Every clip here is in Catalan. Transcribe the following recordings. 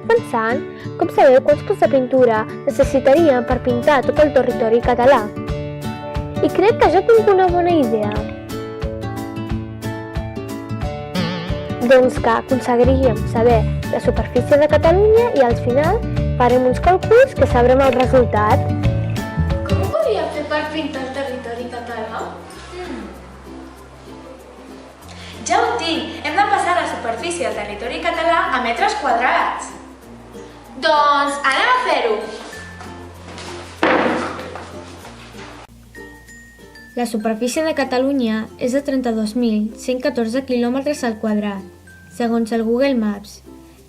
pensant com saber quants pots de pintura necessitaríem per pintar tot el territori català. I crec que ja tinc una bona idea. Doncs que aconseguiríem saber la superfície de Catalunya i al final farem uns càlculs que sabrem el resultat. Com ho podria fer per pintar el territori català? Ja ho tinc! Hem de passar la superfície del territori català a metres quadrats. Doncs anem a fer-ho! La superfície de Catalunya és de 32.114 quilòmetres al quadrat, segons el Google Maps,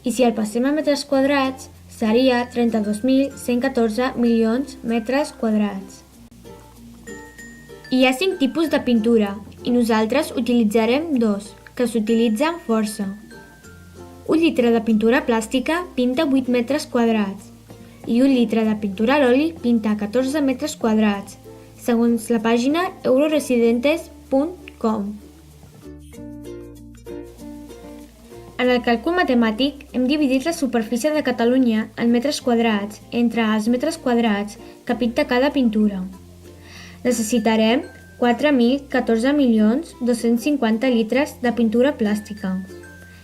i si el passem a metres quadrats, seria 32.114 milions metres quadrats. Hi ha 5 tipus de pintura, i nosaltres utilitzarem 2, que s'utilitzen força. Un litre de pintura plàstica pinta 8 metres quadrats, i un litre de pintura a l'oli pinta 14 metres quadrats, segons la pàgina euroresidentes.com. En el càlcul matemàtic hem dividit la superfície de Catalunya en metres quadrats entre els metres quadrats que pinta cada pintura. Necessitarem 4.014.250 litres de pintura plàstica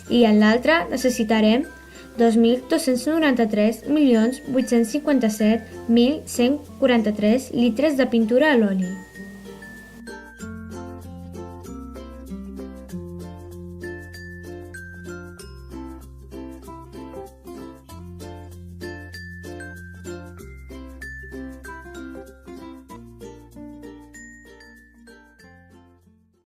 i en l'altre necessitarem 2.293.857.143 litres de pintura a l'oli.